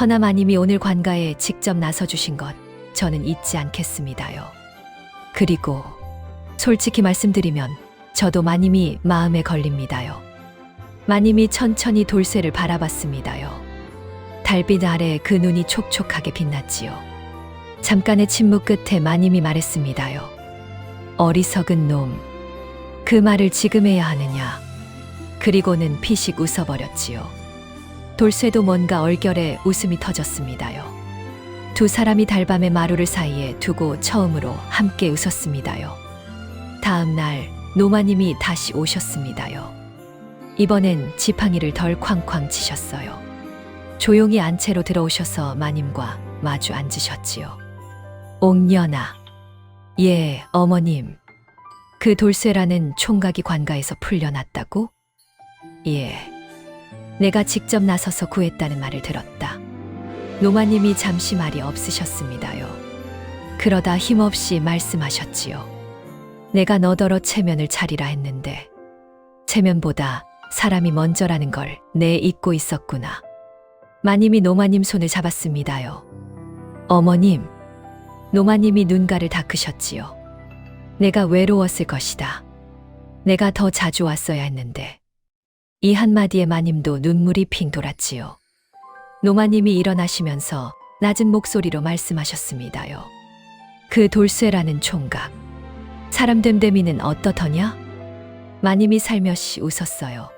허나 마님이 오늘 관가에 직접 나서주신 것 저는 잊지 않겠습니다요. 그리고 솔직히 말씀드리면 저도 마님이 마음에 걸립니다요. 마님이 천천히 돌쇠를 바라봤습니다요. 달빛 아래 그 눈이 촉촉하게 빛났지요. 잠깐의 침묵 끝에 마님이 말했습니다요. 어리석은 놈, 그 말을 지금 해야 하느냐. 그리고는 피식 웃어버렸지요. 돌쇠도 뭔가 얼결에 웃음이 터졌습니다요. 두 사람이 달밤의 마루를 사이에 두고 처음으로 함께 웃었습니다요. 다음 날 노마님이 다시 오셨습니다요. 이번엔 지팡이를 덜 쾅쾅 치셨어요. 조용히 안채로 들어오셔서 마님과 마주 앉으셨지요. 옥년아. 예, 어머님. 그 돌쇠라는 총각이 관가에서 풀려났다고? 예. 내가 직접 나서서 구했다는 말을 들었다. 노마님이 잠시 말이 없으셨습니다요. 그러다 힘없이 말씀하셨지요. 내가 너더러 체면을 차리라 했는데 체면보다 사람이 먼저라는 걸 내 잊고 있었구나. 마님이 노마님 손을 잡았습니다요. 어머님. 노마님이 눈가를 닦으셨지요. 내가 외로웠을 것이다. 내가 더 자주 왔어야 했는데. 이 한마디에 마님도 눈물이 핑 돌았지요. 노마님이 일어나시면서 낮은 목소리로 말씀하셨습니다요. 그 돌쇠라는 총각. 사람 됨됨이는 어떻더냐? 마님이 살며시 웃었어요.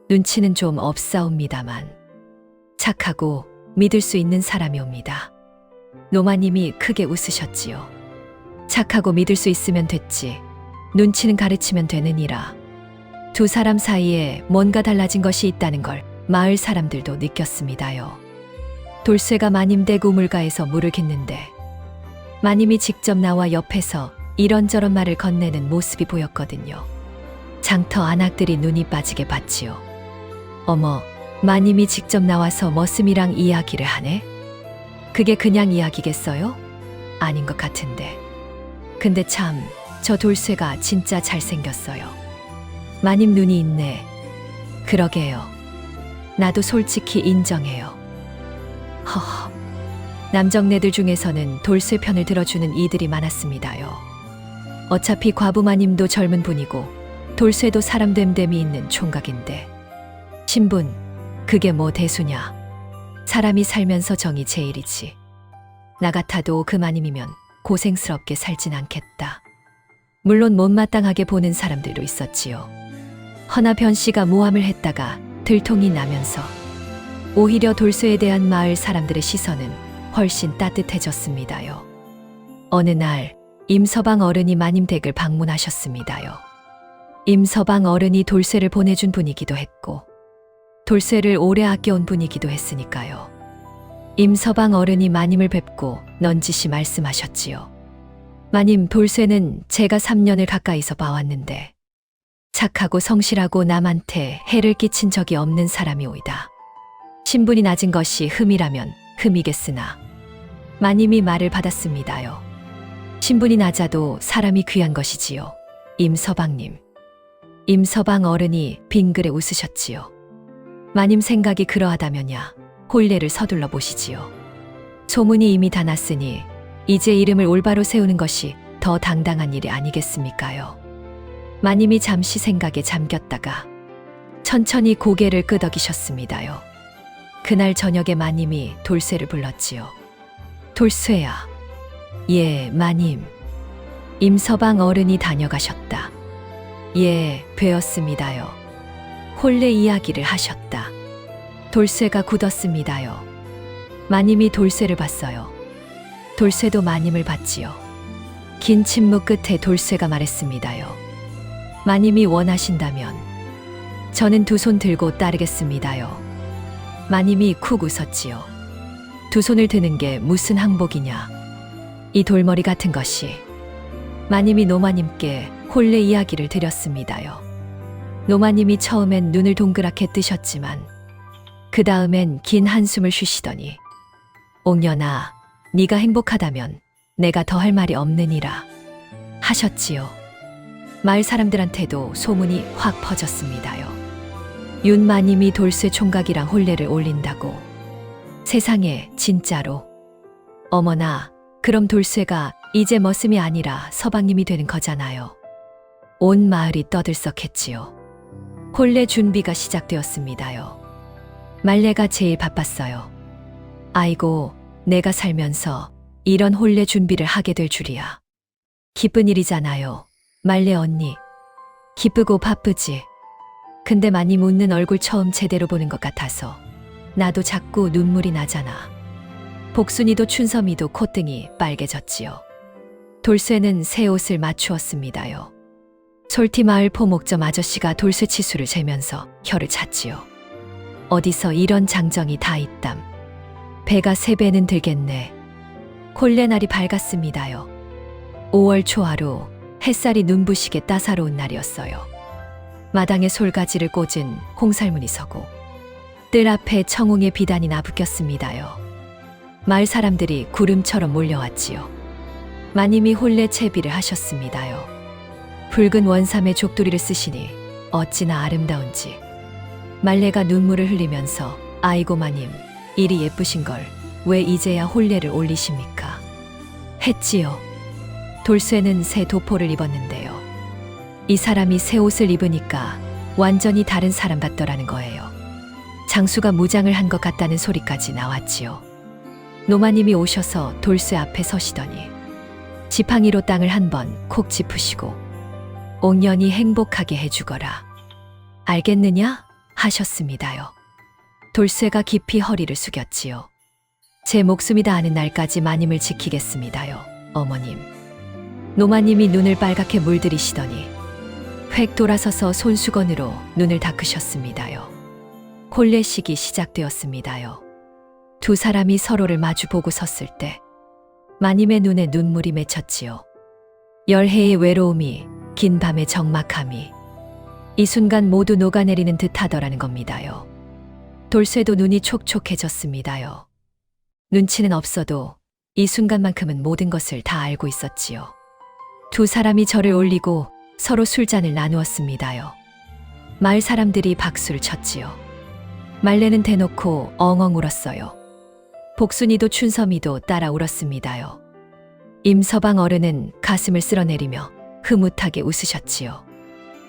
눈치는 좀 없사옵니다만 착하고 믿을 수 있는 사람이옵니다. 노마님이 크게 웃으셨지요. 착하고 믿을 수 있으면 됐지. 눈치는 가르치면 되느니라. 두 사람 사이에 뭔가 달라진 것이 있다는 걸 마을 사람들도 느꼈습니다요. 돌쇠가 마님 댁 우물가에서 물을 깃는데 마님이 직접 나와 옆에서 이런저런 말을 건네는 모습이 보였거든요. 장터 안악들이 눈이 빠지게 봤지요. 어머, 마님이 직접 나와서 머슴이랑 이야기를 하네? 그게 그냥 이야기겠어요? 아닌 것 같은데. 근데 참, 저 돌쇠가 진짜 잘생겼어요. 마님 눈이 있네. 그러게요. 나도 솔직히 인정해요. 허허. 남정네들 중에서는 돌쇠 편을 들어주는 이들이 많았습니다요. 어차피 과부마님도 젊은 분이고 돌쇠도 사람 됨됨이 있는 총각인데 신분, 그게 뭐 대수냐. 사람이 살면서 정이 제일이지. 나 같아도 그 마님이면 고생스럽게 살진 않겠다. 물론 못마땅하게 보는 사람들도 있었지요. 허나 변씨가 모함을 했다가 들통이 나면서 오히려 돌쇠에 대한 마을 사람들의 시선은 훨씬 따뜻해졌습니다요. 어느 날 임서방 어른이 마님 댁을 방문하셨습니다요. 임서방 어른이 돌쇠를 보내준 분이기도 했고 돌쇠를 오래 아껴온 분이기도 했으니까요. 임서방 어른이 마님을 뵙고 넌지시 말씀하셨지요. 마님, 돌쇠는 제가 3년을 가까이서 봐왔는데 착하고 성실하고 남한테 해를 끼친 적이 없는 사람이 오이다. 신분이 낮은 것이 흠이라면 흠이겠으나 마님이 말을 받았습니다요. 신분이 낮아도 사람이 귀한 것이지요. 임서방님. 임서방 어른이 빙그레 웃으셨지요. 마님 생각이 그러하다면야 혼례를 서둘러 보시지요. 소문이 이미 다 났으니 이제 이름을 올바로 세우는 것이 더 당당한 일이 아니겠습니까요. 마님이 잠시 생각에 잠겼다가 천천히 고개를 끄덕이셨습니다요. 그날 저녁에 마님이 돌쇠를 불렀지요. 돌쇠야. 예, 마님. 임서방 어른이 다녀가셨다. 예, 뵈었습니다요. 혼례 이야기를 하셨다. 돌쇠가 굳었습니다요. 마님이 돌쇠를 봤어요. 돌쇠도 마님을 봤지요. 긴 침묵 끝에 돌쇠가 말했습니다요. 마님이 원하신다면 저는 두 손 들고 따르겠습니다요. 마님이 쿡 웃었지요. 두 손을 드는 게 무슨 항복이냐. 이 돌머리 같은 것이. 마님이 노마님께 혼례 이야기를 드렸습니다요. 노마님이 처음엔 눈을 동그랗게 뜨셨지만 그 다음엔 긴 한숨을 쉬시더니 옥년아, 네가 행복하다면 내가 더 할 말이 없느니라 하셨지요. 마을 사람들한테도 소문이 확 퍼졌습니다요. 윤마님이 돌쇠 총각이랑 혼례를 올린다고. 세상에, 진짜로. 어머나, 그럼 돌쇠가 이제 머슴이 아니라 서방님이 되는 거잖아요. 온 마을이 떠들썩했지요. 혼례 준비가 시작되었습니다요. 말레가 제일 바빴어요. 아이고, 내가 살면서 이런 혼례 준비를 하게 될 줄이야. 기쁜 일이잖아요. 말레 언니. 기쁘고 바쁘지. 근데 마님 웃는 얼굴 처음 제대로 보는 것 같아서 나도 자꾸 눈물이 나잖아. 복순이도 춘섬이도 콧등이 빨개졌지요. 돌쇠는 새 옷을 맞추었습니다요. 솔티마을 포목점 아저씨가 돌쇠 치수를 재면서 혀를 찼지요. 어디서 이런 장정이 다 있담. 배가 3배는 들겠네. 혼례 날이 밝았습니다요. 5월 초하루 햇살이 눈부시게 따사로운 날이었어요. 마당에 솔가지를 꽂은 홍살문이 서고 뜰 앞에 청웅의 비단이 나부꼈습니다요. 마을 사람들이 구름처럼 몰려왔지요. 마님이 혼례 채비를 하셨습니다요. 붉은 원삼의 족두리를 쓰시니 어찌나 아름다운지. 말레가 눈물을 흘리면서 아이고 마님, 일이 예쁘신걸 왜 이제야 혼례를 올리십니까? 했지요. 돌쇠는 새 도포를 입었는데요. 이 사람이 새 옷을 입으니까 완전히 다른 사람 같더라는 거예요. 장수가 무장을 한 것 같다는 소리까지 나왔지요. 노마님이 오셔서 돌쇠 앞에 서시더니 지팡이로 땅을 한번 콕 짚으시고 옥년이 행복하게 해주거라. 알겠느냐? 하셨습니다요. 돌쇠가 깊이 허리를 숙였지요. 제 목숨이 다하는 날까지 마님을 지키겠습니다요, 어머님. 노마님이 눈을 빨갛게 물들이시더니 획 돌아서서 손수건으로 눈을 닦으셨습니다요. 혼례식이 시작되었습니다요. 두 사람이 서로를 마주보고 섰을 때 마님의 눈에 눈물이 맺혔지요. 열해의 외로움이, 긴 밤의 적막함이 이 순간 모두 녹아내리는 듯 하더라는 겁니다요. 돌쇠도 눈이 촉촉해졌습니다요. 눈치는 없어도 이 순간만큼은 모든 것을 다 알고 있었지요. 두 사람이 절을 올리고 서로 술잔을 나누었습니다요. 마을 사람들이 박수를 쳤지요. 말레는 대놓고 엉엉 울었어요. 복순이도 춘섬이도 따라 울었습니다요. 임서방 어른은 가슴을 쓸어내리며 흐뭇하게 웃으셨지요.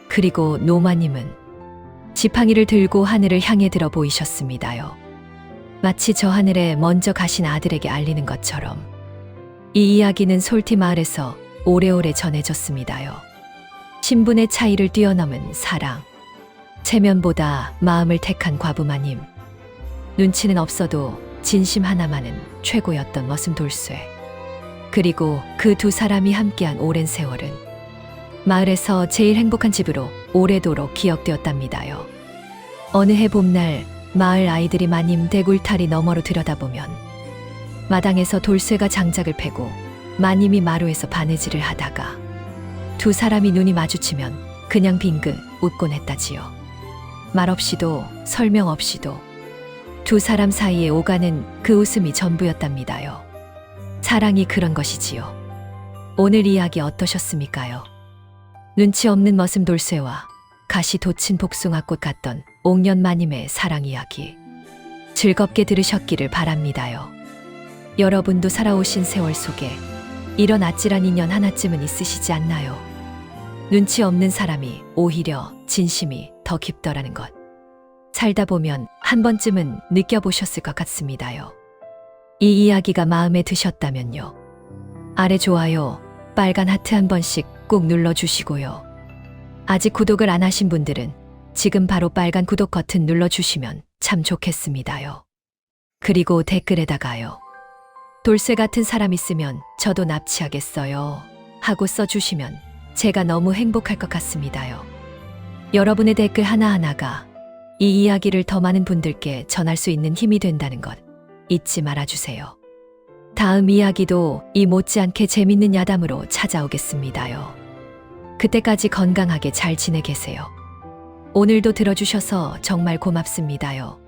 그리고 노마님은 지팡이를 들고 하늘을 향해 들어 보이셨습니다요. 마치 저 하늘에 먼저 가신 아들에게 알리는 것처럼. 이 이야기는 솔티 마을에서 오래오래 전해졌습니다요. 신분의 차이를 뛰어넘은 사랑, 체면보다 마음을 택한 과부마님, 눈치는 없어도 진심 하나만은 최고였던 머슴 돌쇠. 그리고 그 두 사람이 함께한 오랜 세월은 마을에서 제일 행복한 집으로 오래도록 기억되었답니다요. 어느 해 봄날 마을 아이들이 마님 대굴타리 너머로 들여다보면 마당에서 돌쇠가 장작을 패고 마님이 마루에서 바느질을 하다가 두 사람이 눈이 마주치면 그냥 빙긋 웃곤 했다지요. 말없이도 설명 없이도 두 사람 사이에 오가는 그 웃음이 전부였답니다요. 사랑이 그런 것이지요. 오늘 이야기 어떠셨습니까요? 눈치 없는 머슴 돌쇠와 가시 돋친 복숭아꽃 같던 옥년 마님의 사랑 이야기. 즐겁게 들으셨기를 바랍니다요. 여러분도 살아오신 세월 속에 이런 아찔한 인연 하나쯤은 있으시지 않나요? 눈치 없는 사람이 오히려 진심이 더 깊더라는 것. 살다 보면 한 번쯤은 느껴보셨을 것 같습니다요. 이 이야기가 마음에 드셨다면요. 아래 좋아요, 빨간 하트 한 번씩 꼭 눌러주시고요. 아직 구독을 안 하신 분들은 지금 바로 빨간 구독 버튼 눌러주시면 참 좋겠습니다요. 그리고 댓글에다가요. 돌쇠 같은 사람 있으면 저도 납치하겠어요 하고 써주시면 제가 너무 행복할 것 같습니다요. 여러분의 댓글 하나하나가 이 이야기를 더 많은 분들께 전할 수 있는 힘이 된다는 것 잊지 말아주세요. 다음 이야기도 이 못지않게 재밌는 야담으로 찾아오겠습니다요. 그때까지 건강하게 잘 지내 계세요. 오늘도 들어주셔서 정말 고맙습니다요.